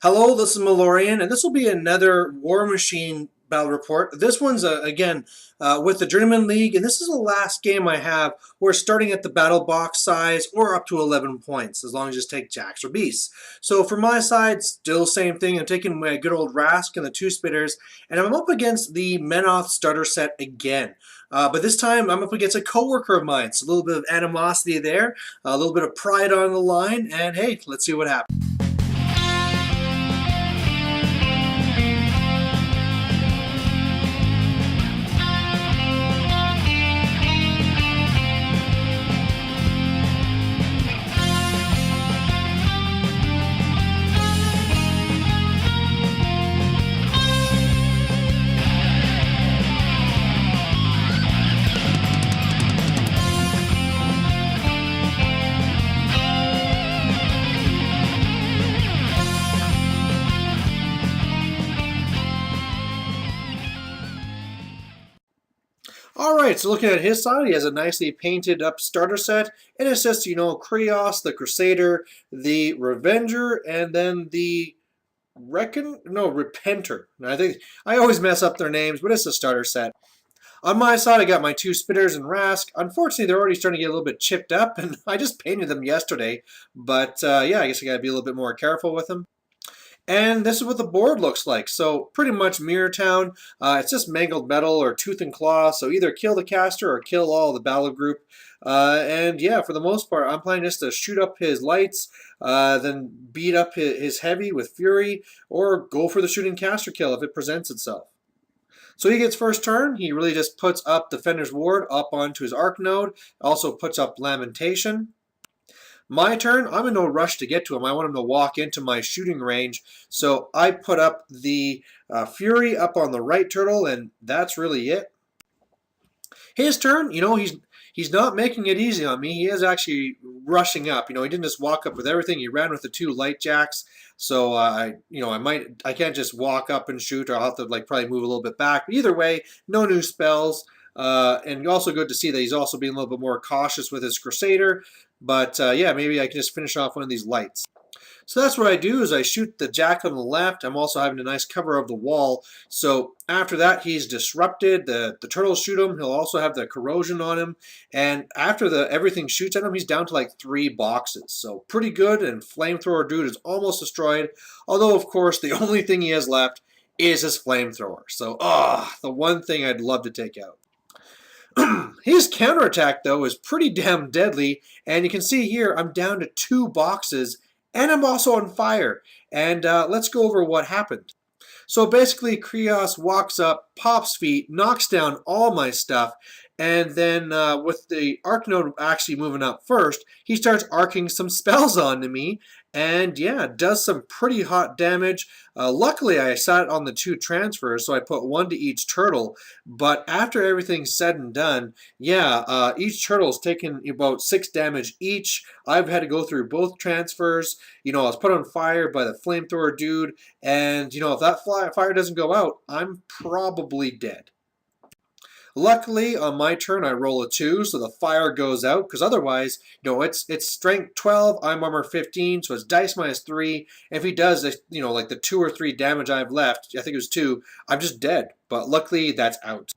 Hello, this is Malorian, and this will be another War Machine battle report. This one's, again, with the Journeyman League, and this is the last game I have. We're starting at the battle box size or up to 11 points, as long as you just take Jacks or Beasts. So for my side, still same thing. I'm taking my good old Rask and the two Spitters, and I'm up against the Menoth starter set again. But this time I'm up against a coworker of mine. So a little bit of animosity there, a little bit of pride on the line, and hey, let's see what happens. Alright, so looking at his side, he has a nicely painted up starter set, and it says, Kreoss, the Crusader, the Revenger, and then the Repenter. And I think I always mess up their names, but it's a starter set. On my side, I got my two Spitters and Rask. Unfortunately, they're already starting to get a little bit chipped up, and I just painted them yesterday. But yeah, I guess I gotta be a little bit more careful with them. And this is what the board looks like. So pretty much Mirror Town. It's just mangled metal or tooth and claw. So either kill the caster or kill all the battle group. And yeah, for the most part, I'm planning just to shoot up his lights, then beat up his heavy with fury, or go for the shooting caster kill if it presents itself. So he gets first turn. He really just puts up Defender's Ward up onto his Arc Node. Also puts up Lamentation. My turn, I'm in no rush to get to him. I want him to walk into my shooting range. So I put up the Fury up on the right turtle, and that's really it. His turn, he's not making it easy on me. He is actually rushing up. He didn't just walk up with everything. He ran with the two light jacks. So I can't just walk up and shoot, or I'll have to probably move a little bit back. But either way, no new spells. And also good to see that he's also being a little bit more cautious with his Crusader. But yeah, maybe I can just finish off one of these lights. So that's what I do is I shoot the Jack on the left. I'm also having a nice cover of the wall. So after that, he's disrupted. The turtles shoot him. He'll also have the corrosion on him. And after everything shoots at him, he's down to 3 boxes. So pretty good, and Flamethrower Dude is almost destroyed. Although, of course, the only thing he has left is his Flamethrower. So, the one thing I'd love to take out. His counterattack, though, is pretty damn deadly, and you can see here I'm down to 2 boxes, and I'm also on fire. And let's go over what happened. So basically, Kreoss walks up, pops feet, knocks down all my stuff, and then with the Arc Node actually moving up first, he starts arcing some spells onto me, and yeah, does some pretty hot damage. Luckily, I sat on the 2 transfers, so I put 1 to each turtle, but after everything's said and done, yeah, each turtle's taken about 6 damage each. I've had to go through both transfers. I was put on fire by the Flamethrower Dude, and if that fire doesn't go out, I'm probably dead. Luckily, on my turn, I roll a 2, so the fire goes out, because otherwise, it's strength 12, I'm armor 15, so it's dice minus 3. And if he does, the 2 or 3 damage I have left, I think it was 2, I'm just dead. But luckily, that's out.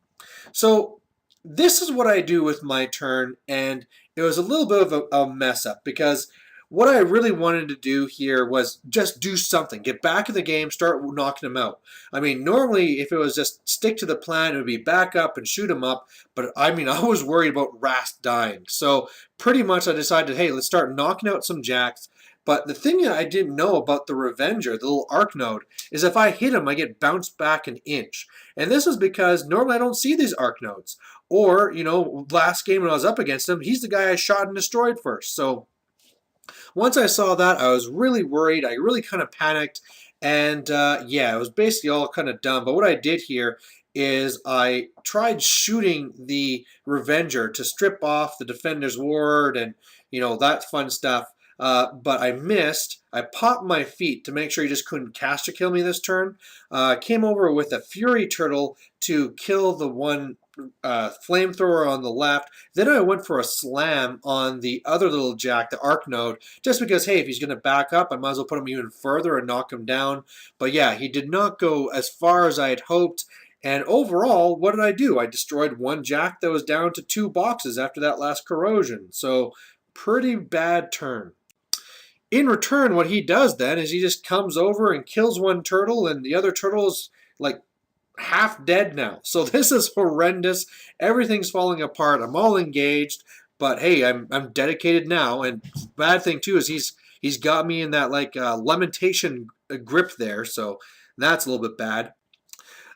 So this is what I do with my turn, and it was a little bit of a mess up, because what I really wanted to do here was just do something. Get back in the game, start knocking them out. I mean, normally if it was just stick to the plan, it would be back up and shoot them up. But I was worried about Rask dying. So pretty much I decided, hey, let's start knocking out some jacks. But the thing that I didn't know about the Revenger, the little Arc Node, is if I hit him, I get bounced back an inch. And this is because normally I don't see these Arc Nodes. Or, last game when I was up against him, he's the guy I shot and destroyed first. So once I saw that, I was really worried. I really kind of panicked. And yeah, it was basically all kind of dumb. But what I did here is I tried shooting the Revenger to strip off the Defender's Ward and, that fun stuff. But I missed. I popped my feet to make sure he just couldn't caster kill me this turn. Came over with a Fury Turtle to kill the one flamethrower on the left. Then I went for a slam on the other little jack, the arc node, just because, hey, if he's going to back up, I might as well put him even further and knock him down. But yeah, he did not go as far as I had hoped. And overall, what did I do? I destroyed one jack that was down to 2 boxes after that last corrosion. So pretty bad turn. In return, what he does then is he just comes over and kills one turtle, and the other turtle is like half dead now. So this is horrendous. Everything's falling apart. I'm all engaged, but hey, I'm dedicated now. And bad thing too is he's got me in that like lamentation grip there. So that's a little bit bad.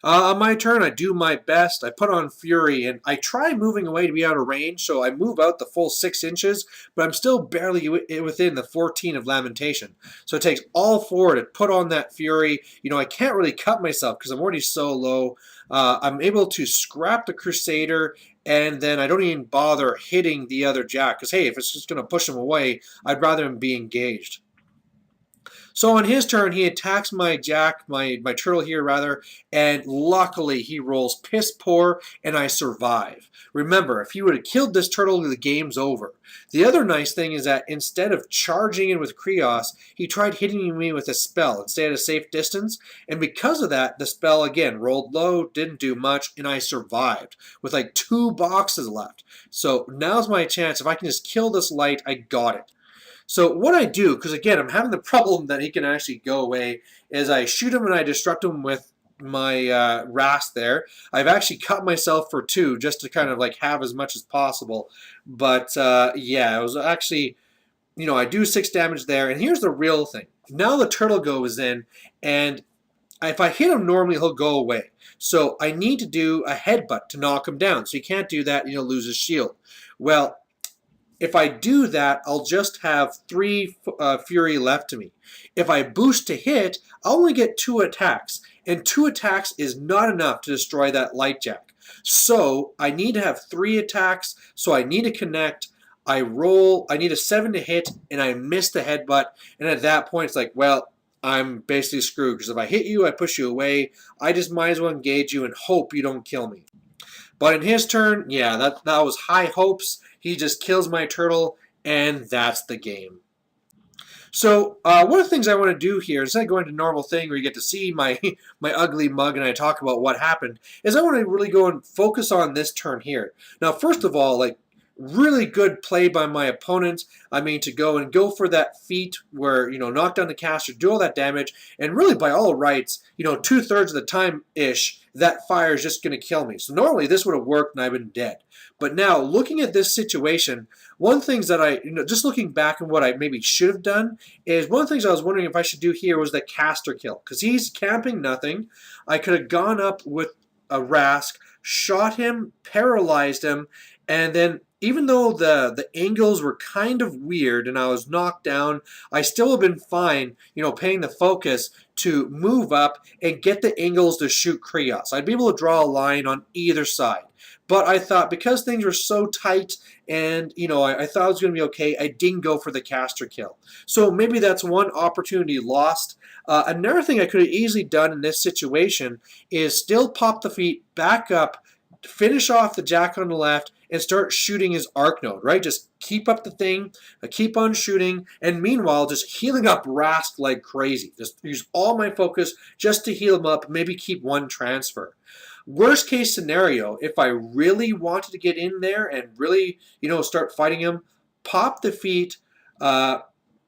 On my turn, I do my best. I put on Fury, and I try moving away to be out of range, so I move out the full 6 inches, but I'm still barely within the 14 of Lamentation. So it takes all 4 to put on that Fury. You know, I can't really cut myself because I'm already so low. I'm able to scrap the Crusader, and then I don't even bother hitting the other Jack, because hey, if it's just going to push him away, I'd rather him be engaged. So on his turn, he attacks my jack, my turtle here rather, and luckily he rolls piss poor and I survive. Remember, if he would have killed this turtle, the game's over. The other nice thing is that instead of charging in with Kreoss, he tried hitting me with a spell and stay at a safe distance, and because of that, the spell again rolled low, didn't do much, and I survived with like 2 boxes left. So now's my chance. If I can just kill this light, I got it. So what I do, because again, I'm having the problem that he can actually go away, is I shoot him and I disrupt him with my Rask there. I've actually cut myself for 2 just to kind of like have as much as possible. But yeah, it was actually, you know, I do 6 damage there. And here's the real thing. Now the turtle goes in, and if I hit him normally, he'll go away. So I need to do a headbutt to knock him down. So he can't do that, and he'll lose his shield. Well, if I do that, I'll just have 3 Fury left to me. If I boost to hit, I'll only get 2 attacks. And 2 attacks is not enough to destroy that light jack. So I need to have 3 attacks, so I need to connect. I roll, I need a 7 to hit, and I miss the headbutt. And at that point, it's like, well, I'm basically screwed. Because if I hit you, I push you away. I just might as well engage you and hope you don't kill me. But in his turn, yeah, that was high hopes. He just kills my turtle, and that's the game. So one of the things I want to do here, instead of going to normal thing where you get to see my ugly mug and I talk about what happened, is I want to really go and focus on this turn here. Now, first of all, like, really good play by my opponent. I mean, to go for that feat where, you know, knock down the caster, do all that damage, and really by all rights, you know, 2/3 of the time-ish, that fire is just going to kill me. So normally this would have worked and I've been dead. But now, looking at this situation, one of the things that just looking back on what I maybe should have done, is one of the things I was wondering if I should do here was the caster kill. Because he's camping nothing. I could have gone up with a Rask, shot him, paralyzed him, and then even though the angles were kind of weird and I was knocked down, I still have been fine, you know, paying the focus to move up and get the angles to shoot Kreoss. I'd be able to draw a line on either side. But I thought because things were so tight and, you know, I thought it was going to be okay, I didn't go for the caster kill. So maybe that's one opportunity lost. Another thing I could have easily done in this situation is still pop the feet back up, finish off the jack on the left, and start shooting his arc node, right? Just keep up the thing, keep on shooting, and meanwhile, just healing up Rask like crazy. Just use all my focus just to heal him up, maybe keep 1 transfer. Worst case scenario, if I really wanted to get in there and really, you know, start fighting him, pop the feet,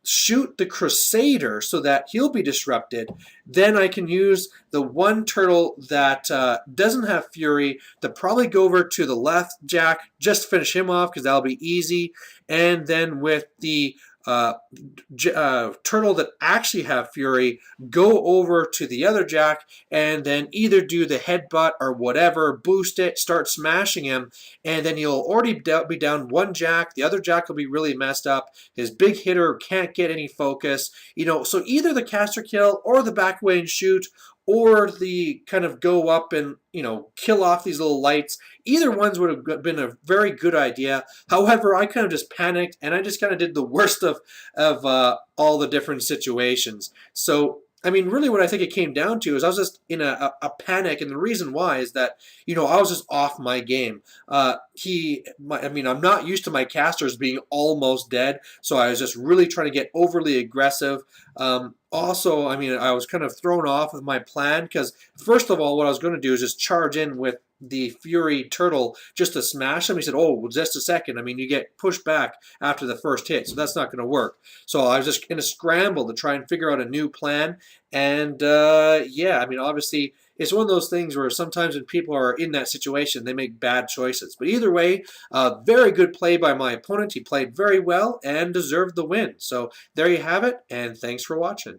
shoot the Crusader so that he'll be disrupted. Then I can use the 1 turtle that doesn't have Fury to probably go over to the left jack, just finish him off because that'll be easy. And then with the turtle that actually have Fury, go over to the other jack and then either do the headbutt or whatever, boost it, start smashing him, and then he'll already be down 1 jack. The other jack will be really messed up. His big hitter can't get any focus. You know, so either the caster kill or the back away and shoot, or the kind of go up and, you know, kill off these little lights. Either ones would have been a very good idea. However, I kind of just panicked and I just kind of did the worst of all the different situations. So I mean, really, what I think it came down to is I was just in a panic, and the reason why is that I was just off my game. I mean, I'm not used to my casters being almost dead, so I was just really trying to get overly aggressive. Also, I mean, I was kind of thrown off of my plan because first of all, what I was going to do is just charge in with the Fury Turtle just to smash him. He said, "Oh, well, just a second. I mean, you get pushed back after the first hit, so that's not going to work." So I was just in a scramble to try and figure out a new plan. And yeah, I mean, obviously, it's one of those things where sometimes when people are in that situation, they make bad choices. But either way, very good play by my opponent. He played very well and deserved the win. So there you have it, and thanks for watching.